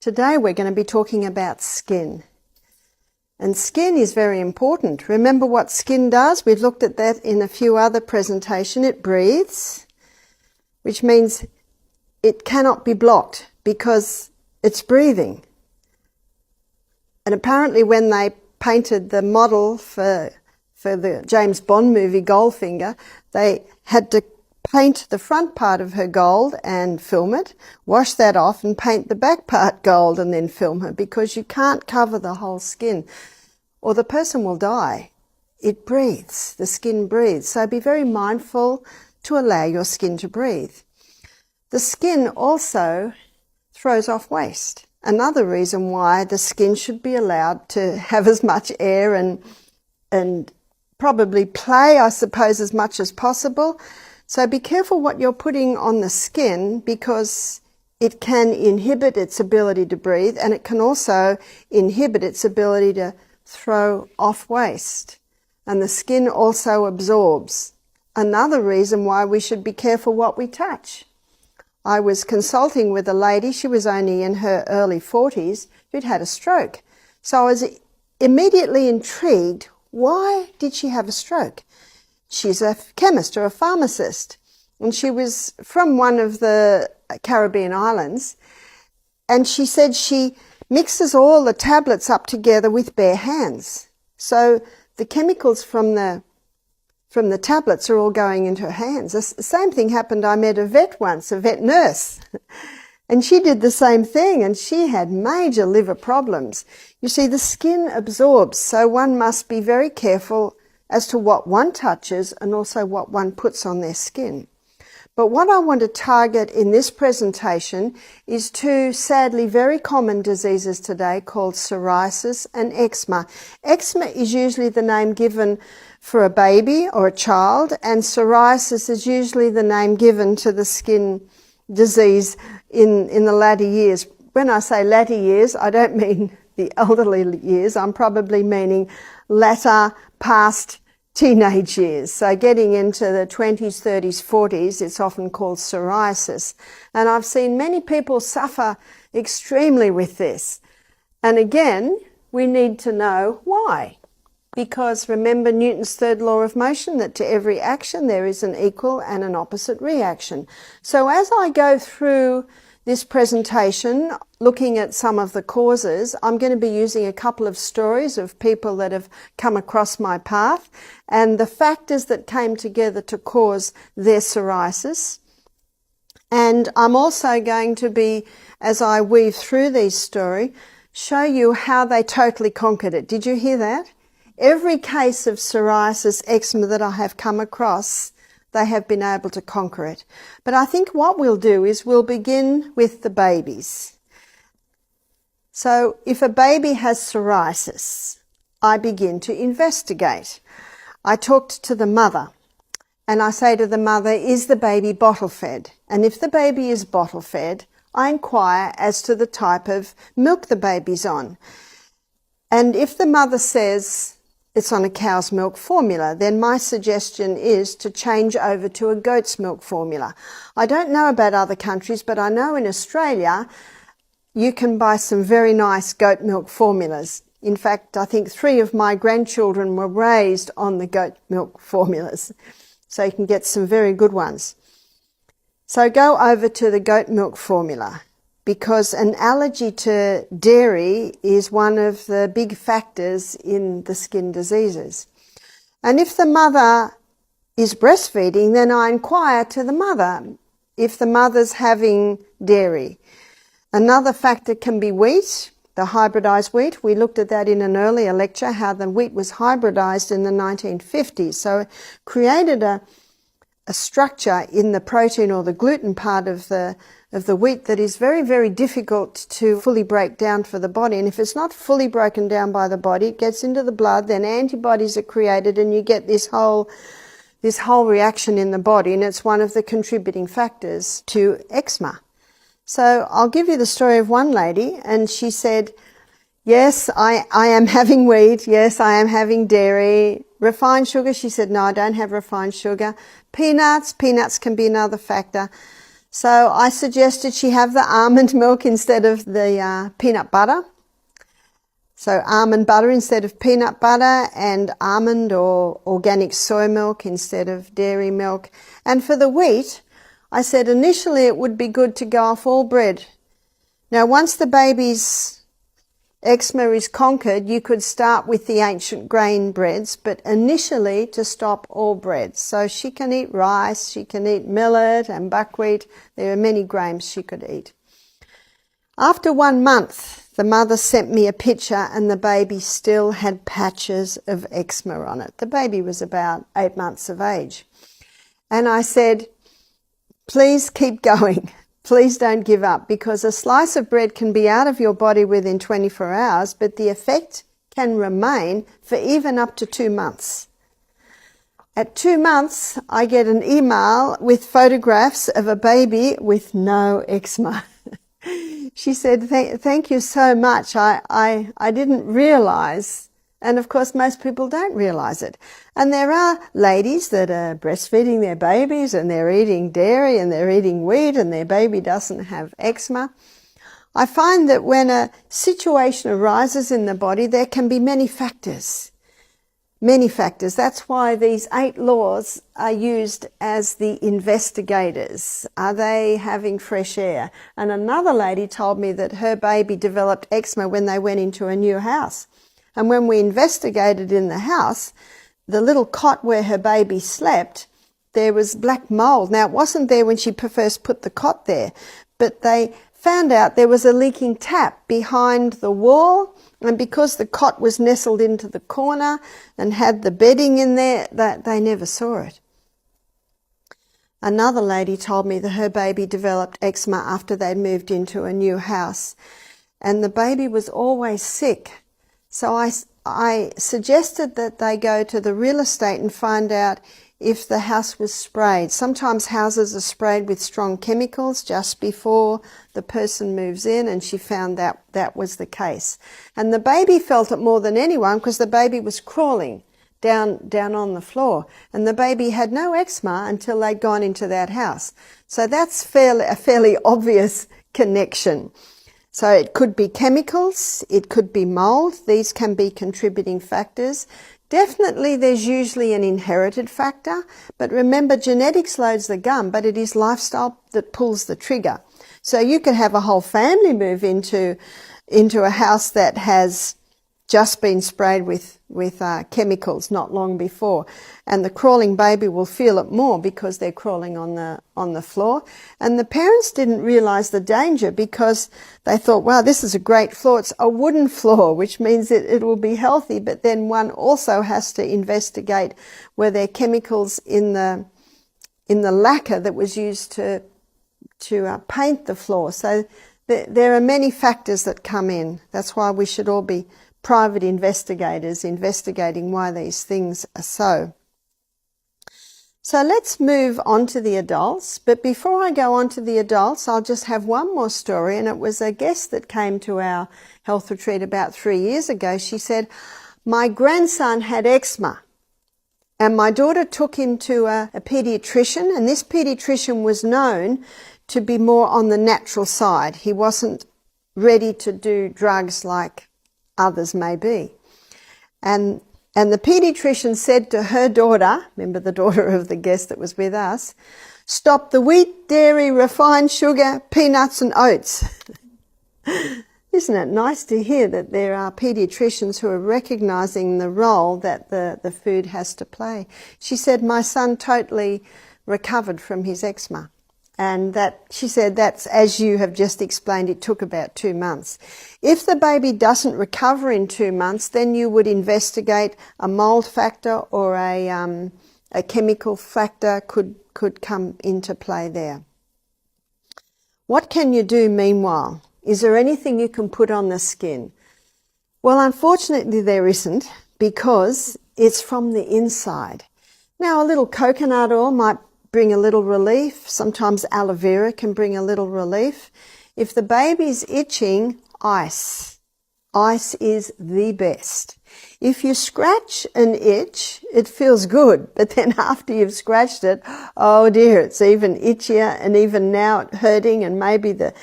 Today we're going to be talking about skin. And skin is very important. Remember what skin does? We've looked at that in a few other presentations. It breathes, which means it cannot be blocked because it's breathing. And apparently when they painted the model for the James Bond movie Goldfinger, they had to paint the front part of her gold and film it, wash that off and paint the back part gold and then film her, because you can't cover the whole skin or the person will die. It breathes, the skin breathes. So be very mindful to allow your skin to breathe. The skin also throws off waste. Another reason why the skin should be allowed to have as much air and probably play, I suppose, as much as possible. So be careful what you're putting on the skin, because it can inhibit its ability to breathe, and it can also inhibit its ability to throw off waste. And the skin also absorbs. Another reason why we should be careful what we touch. I was consulting with a lady, she was only in her early 40s, who'd had a stroke. So I was immediately intrigued, why did she have a stroke? She's a chemist or a pharmacist, and she was from one of the Caribbean islands, and she said she mixes all the tablets up together with bare hands. So the chemicals from the tablets are all going into her hands. The same thing happened. I met a vet once, a vet nurse, and she did the same thing, and she had major liver problems. You see, the skin absorbs, so one must be very careful as to what one touches and also what one puts on their skin. But what I want to target in this presentation is two sadly very common diseases today called psoriasis and eczema. Eczema is usually the name given for a baby or a child, and psoriasis is usually the name given to the skin disease in the latter years. When I say latter years, I don't mean the elderly years. I'm probably meaning latter past teenage years. So getting into the 20s, 30s, 40s, it's often called psoriasis. And I've seen many people suffer extremely with this. And again, we need to know why. Because remember Newton's third law of motion, that to every action there is an equal and an opposite reaction. So as I go through this presentation, looking at some of the causes, I'm going to be using a couple of stories of people that have come across my path and the factors that came together to cause their psoriasis. And I'm also going to be, as I weave through these stories, show you how they totally conquered it. Did you hear that? Every case of psoriasis, eczema that I have come across, they have been able to conquer it. But I think what we'll do is we'll begin with the babies. So if a baby has psoriasis, I begin to investigate. I talked to the mother and I say to the mother, is the baby bottle fed? And if the baby is bottle fed, I inquire as to the type of milk the baby's on. And if the mother says it's on a cow's milk formula, then my suggestion is to change over to a goat's milk formula. I don't know about other countries, but I know in Australia you can buy some very nice goat milk formulas. In fact, I think 3 of my grandchildren were raised on the goat milk formulas, so you can get some very good ones. So go over to the goat milk formula, because an allergy to dairy is one of the big factors in the skin diseases. And if the mother is breastfeeding, then I inquire to the mother if the mother's having dairy. Another factor can be wheat, the hybridized wheat. We looked at that in an earlier lecture, how the wheat was hybridized in the 1950s. So it created a structure in the protein or the gluten part of the wheat that is very, very difficult to fully break down for the body. And if it's not fully broken down by the body, it gets into the blood, then antibodies are created and you get this whole reaction in the body, and it's one of the contributing factors to eczema. So I'll give you the story of one lady, and she said, yes, I am having wheat, yes, I am having dairy. Refined sugar, she said, no, I don't have refined sugar. Peanuts can be another factor. So I suggested she have the almond milk instead of the peanut butter. So almond butter instead of peanut butter, and almond or organic soy milk instead of dairy milk. And for the wheat, I said initially it would be good to go off all bread. Now once the baby's eczema is conquered, you could start with the ancient grain breads, but initially to stop all breads. So she can eat rice, she can eat millet and buckwheat. There are many grains she could eat. After 1 month, the mother sent me a picture and the baby still had patches of eczema on it. The baby was about 8 months of age. And I said, please keep going. Please don't give up, because a slice of bread can be out of your body within 24 hours, but the effect can remain for even up to 2 months. At 2 months, I get an email with photographs of a baby with no eczema. She said, thank you so much. I didn't realize. And of course, most people don't realize it. And there are ladies that are breastfeeding their babies and they're eating dairy and they're eating wheat and their baby doesn't have eczema. I find that when a situation arises in the body, there can be many factors. Many factors. That's why these 8 laws are used as the investigators. Are they having fresh air? And another lady told me that her baby developed eczema when they went into a new house. And when we investigated in the house, the little cot where her baby slept, there was black mold. Now, it wasn't there when she first put the cot there, but they found out there was a leaking tap behind the wall, and because the cot was nestled into the corner and had the bedding in there, they never saw it. Another lady told me that her baby developed eczema after they'd moved into a new house, and the baby was always sick. So I suggested that they go to the real estate and find out if the house was sprayed. Sometimes houses are sprayed with strong chemicals just before the person moves in, and she found that that was the case. And the baby felt it more than anyone because the baby was crawling down on the floor, and the baby had no eczema until they'd gone into that house. So that's a fairly obvious connection. So it could be chemicals, it could be mold. These can be contributing factors. Definitely there's usually an inherited factor, but remember, genetics loads the gun, but it is lifestyle that pulls the trigger. So you could have a whole family move into a house that has just been sprayed with chemicals not long before, and the crawling baby will feel it more because they're crawling on the floor. And the parents didn't realize the danger because they thought, wow, this is a great floor. It's a wooden floor, which means it will be healthy, but then one also has to investigate were there chemicals in the lacquer that was used to paint the floor. So there are many factors that come in. That's why we should all be private investigators investigating why these things are so. So let's move on to the adults. But before I go on to the adults, I'll just have one more story. And it was a guest that came to our health retreat about 3 years ago. She said, my grandson had eczema and my daughter took him to a pediatrician, and this pediatrician was known to be more on the natural side. He wasn't ready to do drugs like others may be. And the pediatrician said to her daughter, remember the daughter of the guest that was with us, stop the wheat, dairy, refined sugar, peanuts and oats. Isn't it nice to hear that there are pediatricians who are recognizing the role that the food has to play? She said, my son totally recovered from his eczema. And that, she said, that's, as you have just explained, it took about 2 months. If the baby doesn't recover in 2 months, then you would investigate a mold factor or a chemical factor could come into play there. What can you do meanwhile? Is there anything you can put on the skin? Well, unfortunately there isn't, because it's from the inside. Now, a little coconut oil might bring a little relief. Sometimes aloe vera can bring a little relief. If the baby's itching, ice. Ice is the best. If you scratch an itch, it feels good, but then after you've scratched it, oh dear, it's even itchier and even now hurting, and maybe the